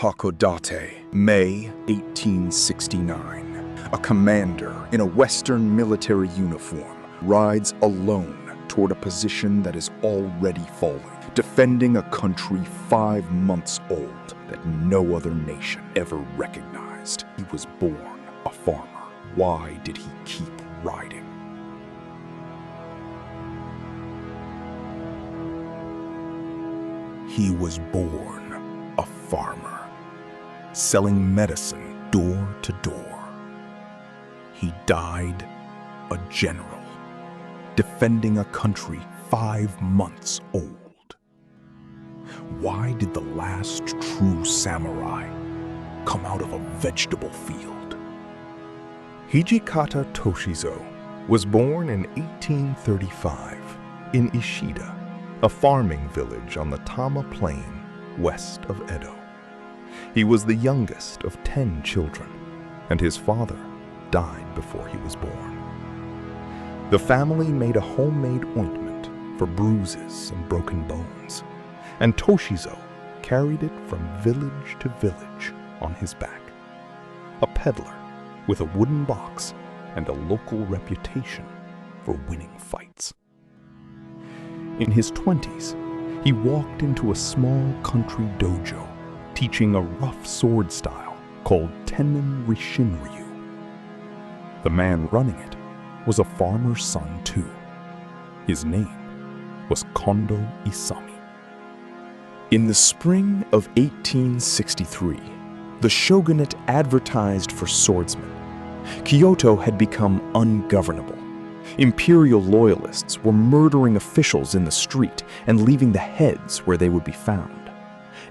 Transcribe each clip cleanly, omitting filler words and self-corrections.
Hakodate, May 1869. A commander in a Western military uniform rides alone toward a position that is already falling, defending a country 5 months old that no other nation ever recognized. He was born a farmer. Why did he keep riding? He was born a farmer, selling medicine door to door. He died a general, defending a country 5 months old. Why did the last true samurai come out of a vegetable field? Hijikata Toshizo was born in 1835 in Ishida, a farming village on the Tama Plain west of Edo. He was the youngest of 10 children, and his father died before he was born. The family made a homemade ointment for bruises and broken bones, and Toshizo carried it from village to village on his back. A peddler with a wooden box and a local reputation for winning fights. In his 20s, he walked into a small country dojo teaching a rough sword style called Tennen Rishinryu. The man running it was a farmer's son too. His name was Kondo Isami. In the spring of 1863, the shogunate advertised for swordsmen. Kyoto had become ungovernable. Imperial loyalists were murdering officials in the street and leaving the heads where they would be found.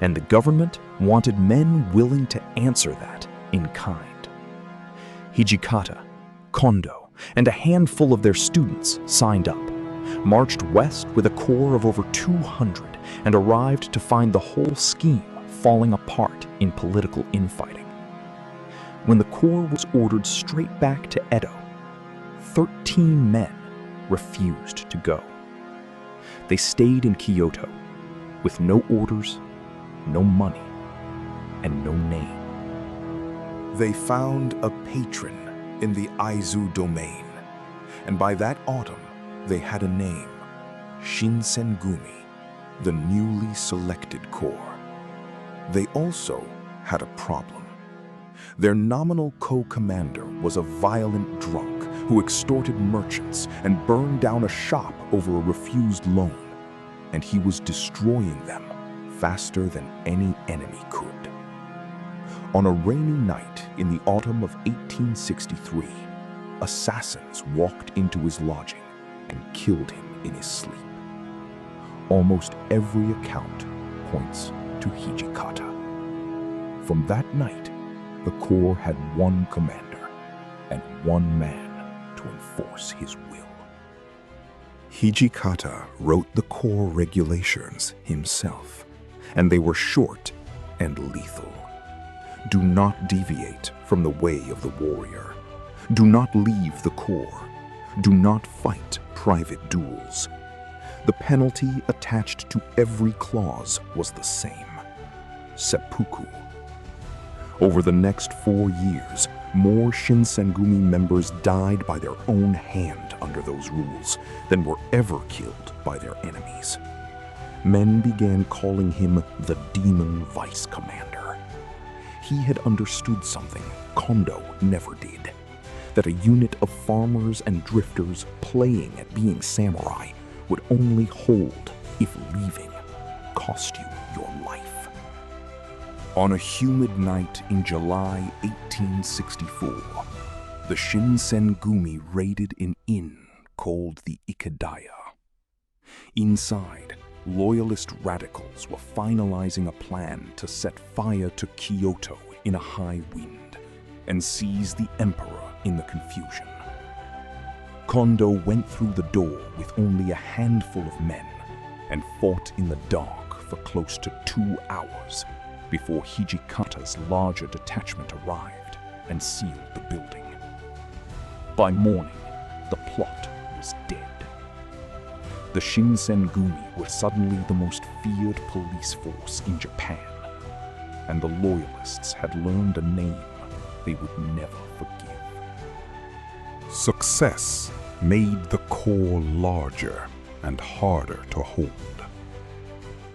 And the government wanted men willing to answer that in kind. Hijikata, Kondo, and a handful of their students signed up, marched west with a corps of over 200, and arrived to find the whole scheme falling apart in political infighting. When the corps was ordered straight back to Edo, 13 men refused to go. They stayed in Kyoto with no orders, no money, and no name. They found a patron in the Aizu domain, and by that autumn they had a name, Shinsengumi, the newly selected corps. They also had a problem. Their nominal co-commander was a violent drunk who extorted merchants and burned down a shop over a refused loan, and he was destroying them faster than any enemy could. On a rainy night in the autumn of 1863, assassins walked into his lodging and killed him in his sleep. Almost every account points to Hijikata. From that night, the corps had one commander and one man to enforce his will. Hijikata wrote the corps regulations himself, and they were short and lethal. Do not deviate from the way of the warrior. Do not leave the corps. Do not fight private duels. The penalty attached to every clause was the same: seppuku. Over the next 4 years, more Shinsengumi members died by their own hand under those rules than were ever killed by their enemies. Men began calling him the Demon Vice Commander. He had understood something Kondo never did, that a unit of farmers and drifters playing at being samurai would only hold if leaving cost you your life. On a humid night in July 1864, the Shinsengumi raided an inn called the Ikadaya. Inside, loyalist radicals were finalizing a plan to set fire to Kyoto in a high wind and seize the emperor in the confusion. Kondo went through the door with only a handful of men and fought in the dark for close to 2 hours before Hijikata's larger detachment arrived and sealed the building. By morning, the plot was dead. The Shinsengumi were suddenly the most feared police force in Japan, and the Loyalists had learned a name they would never forgive. Success made the corps larger and harder to hold.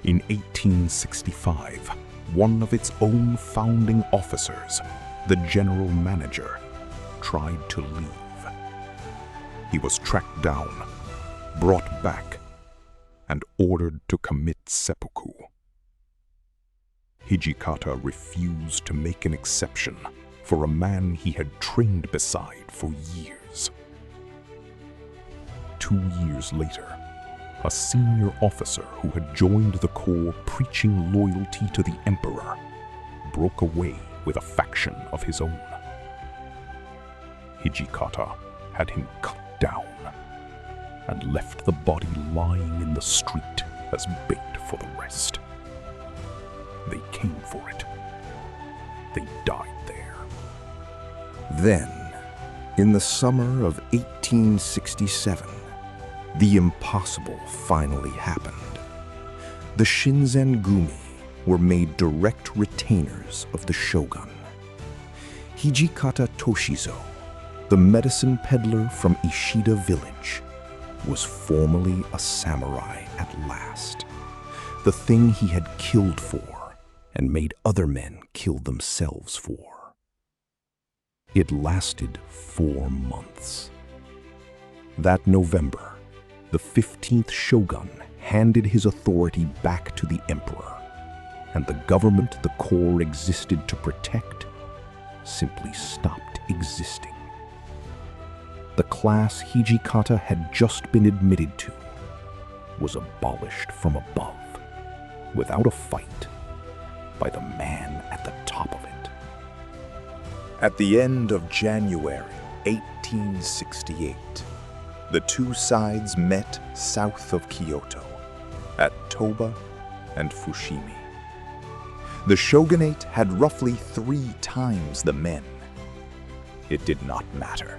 In 1865, one of its own founding officers, the general manager, tried to leave. He was tracked down, brought back, and ordered to commit seppuku. Hijikata refused to make an exception for a man he had trained beside for years. 2 years later, a senior officer who had joined the corps preaching loyalty to the emperor broke away with a faction of his own. Hijikata had him cut down and left the body lying in the street as bait for the rest. They came for it. They died there. Then, in the summer of 1867, the impossible finally happened. The Shinsengumi were made direct retainers of the shogun. Hijikata Toshizo, the medicine peddler from Ishida village, was formally a samurai at last, the thing he had killed for and made other men kill themselves for. It lasted 4 months. That November, the 15th shogun handed his authority back to the emperor, and the government the corps existed to protect simply stopped existing. The class Hijikata had just been admitted to was abolished from above, without a fight, by the man at the top of it. At the end of January 1868, the two sides met south of Kyoto, at Toba and Fushimi. The shogunate had roughly 3 times the men. It did not matter.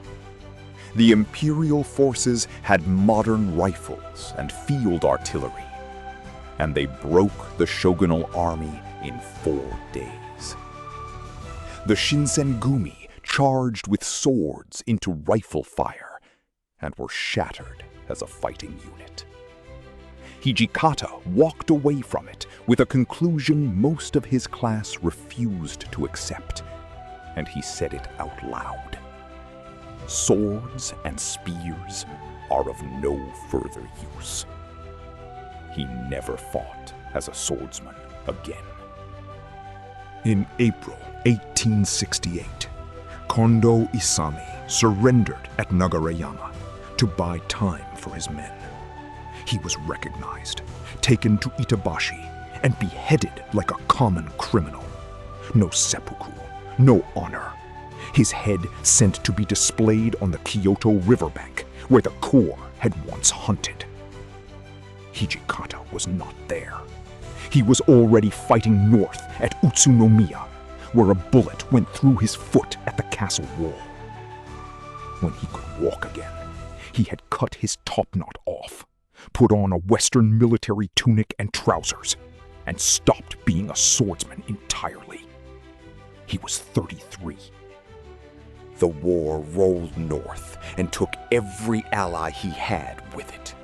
The imperial forces had modern rifles and field artillery, and they broke the shogunal army in 4 days. The Shinsengumi charged with swords into rifle fire and were shattered as a fighting unit. Hijikata walked away from it with a conclusion most of his class refused to accept, and he said it out loud. Swords and spears are of no further use. He never fought as a swordsman again. In April 1868, Kondo Isami surrendered at Nagarayama to buy time for his men. He was recognized, taken to Itabashi, and beheaded like a common criminal. No seppuku, no honor. His head sent to be displayed on the Kyoto riverbank, where the corps had once hunted. Hijikata was not there. He was already fighting north at Utsunomiya, where a bullet went through his foot at the castle wall. When he could walk again, he had cut his topknot off, put on a Western military tunic and trousers, and stopped being a swordsman entirely. He was 33. The war rolled north and took every ally he had with it.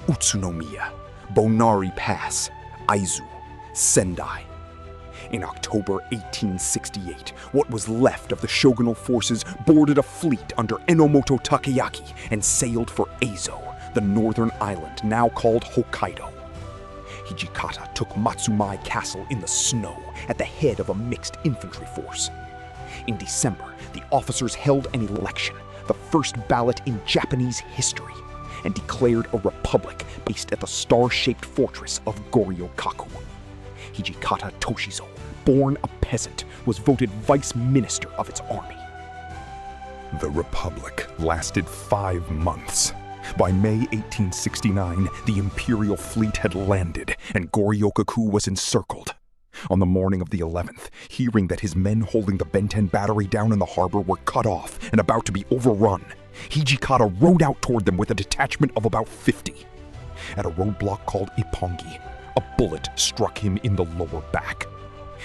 Utsunomiya, Bonari Pass, Aizu, Sendai. In October 1868, what was left of the shogunal forces boarded a fleet under Enomoto Takayaki and sailed for Eizo, the northern island now called Hokkaido. Hijikata took Matsumai Castle in the snow at the head of a mixed infantry force. In December, the officers held an election, the first ballot in Japanese history, and declared a republic based at the star-shaped fortress of Goryokaku. Hijikata Toshizo, born a peasant, was voted vice minister of its army. The republic lasted 5 months. By May 1869, the imperial fleet had landed, and Goryokaku was encircled. On the morning of the 11th, hearing that his men holding the Benten battery down in the harbor were cut off and about to be overrun, Hijikata rode out toward them with a detachment of about 50. At a roadblock called Ippongi, a bullet struck him in the lower back.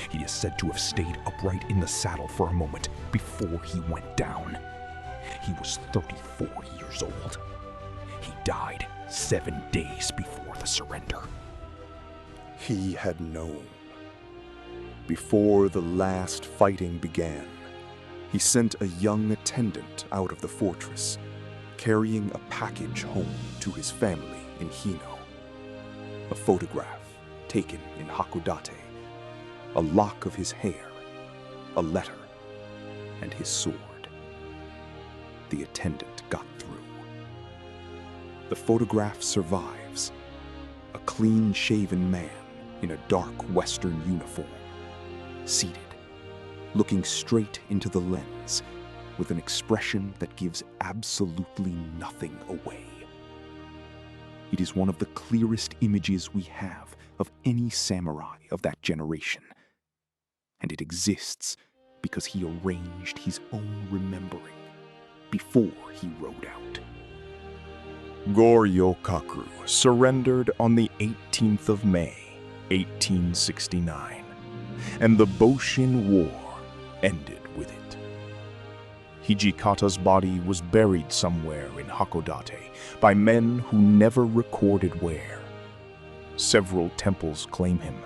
He is said to have stayed upright in the saddle for a moment before he went down. He was 34 years old. He died 7 days before the surrender. He had known. Before the last fighting began, he sent a young attendant out of the fortress, carrying a package home to his family in Hino. A photograph taken in Hakodate, a lock of his hair, a letter, and his sword. The attendant got through. The photograph survives. A clean-shaven man in a dark Western uniform, seated, looking straight into the lens with an expression that gives absolutely nothing away. It is one of the clearest images we have of any samurai of that generation, and it exists because he arranged his own remembering before he rode out. Goryokaku surrendered on the 18th of May, 1869, and the Boshin War ended with it. Hijikata's body was buried somewhere in Hakodate by men who never recorded where. Several temples claim him,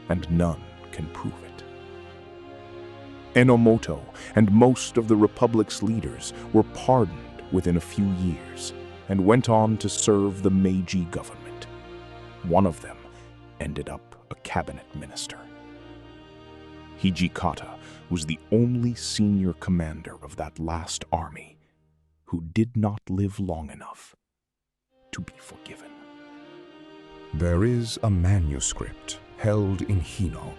and none can prove it. Enomoto and most of the Republic's leaders were pardoned within a few years and went on to serve the Meiji government. One of them ended up a cabinet minister. Hijikata was the only senior commander of that last army who did not live long enough to be forgiven. There is a manuscript held in Hino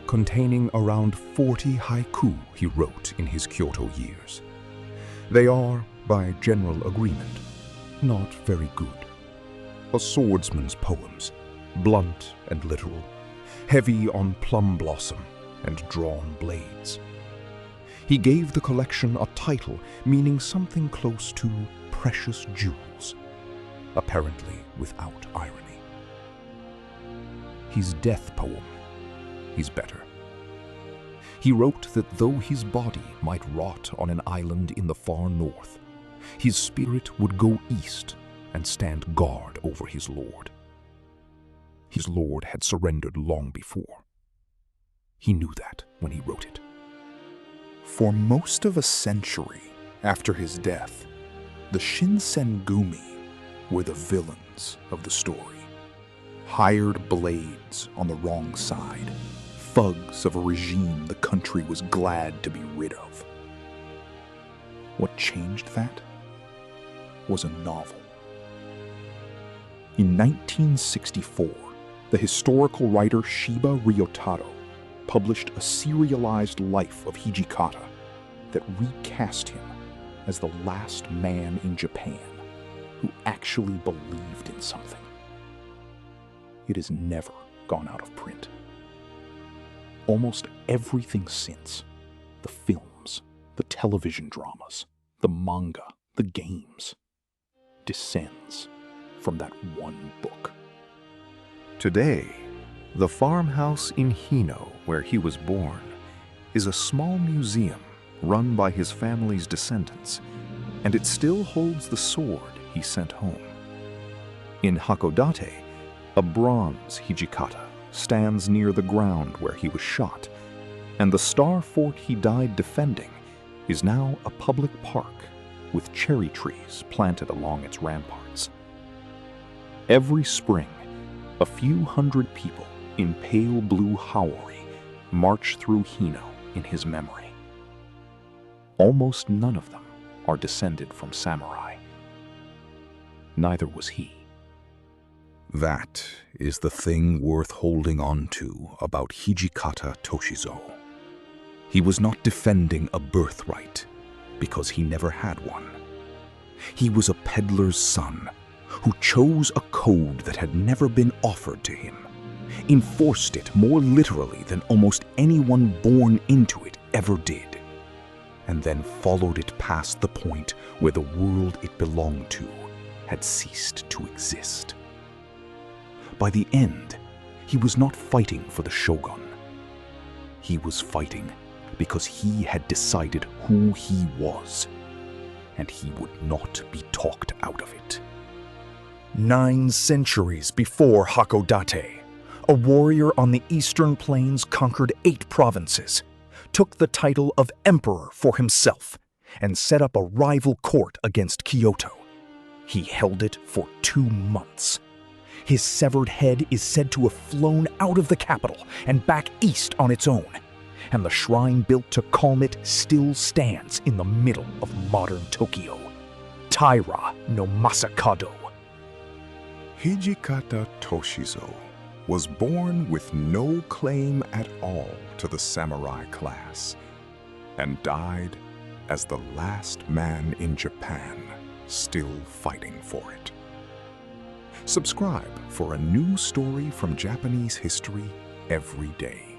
containing around 40 haiku he wrote in his Kyoto years. They are, by general agreement, not very good. A swordsman's poems, blunt and literal, heavy on plum blossom and drawn blades. He gave the collection a title meaning something close to precious jewels, apparently without irony. His death poem is better. He wrote that though his body might rot on an island in the far north, his spirit would go east and stand guard over his lord. His lord had surrendered long before. He knew that when he wrote it. For most of a century after his death, the Shinsengumi were the villains of the story. Hired blades on the wrong side, thugs of a regime the country was glad to be rid of. What changed that was a novel. In 1964, the historical writer Shiba Ryotaro published a serialized life of Hijikata that recast him as the last man in Japan who actually believed in something. It has never gone out of print. Almost everything since, the films, the television dramas, the manga, the games, descends from that one book. Today, the farmhouse in Hino, where he was born, is a small museum run by his family's descendants, and it still holds the sword he sent home. In Hakodate, a bronze Hijikata stands near the ground where he was shot, and the star fort he died defending is now a public park with cherry trees planted along its ramparts. Every spring, a few hundred people in pale blue haori march through Hino in his memory. Almost none of them are descended from samurai. Neither was he. That is the thing worth holding on to about Hijikata Toshizo. He was not defending a birthright because he never had one. He was a peddler's son who chose a code that had never been offered to him, enforced it more literally than almost anyone born into it ever did, and then followed it past the point where the world it belonged to had ceased to exist. By the end, he was not fighting for the shogun. He was fighting because he had decided who he was, and he would not be talked out of it. 9 centuries before Hakodate, a warrior on the eastern plains conquered 8 provinces, took the title of emperor for himself, and set up a rival court against Kyoto. He held it for 2 months. His severed head is said to have flown out of the capital and back east on its own, and the shrine built to calm it still stands in the middle of modern Tokyo. Taira no Masakado. Hijikata Toshizo was born with no claim at all to the samurai class, and died as the last man in Japan still fighting for it. Subscribe for a new story from Japanese history every day.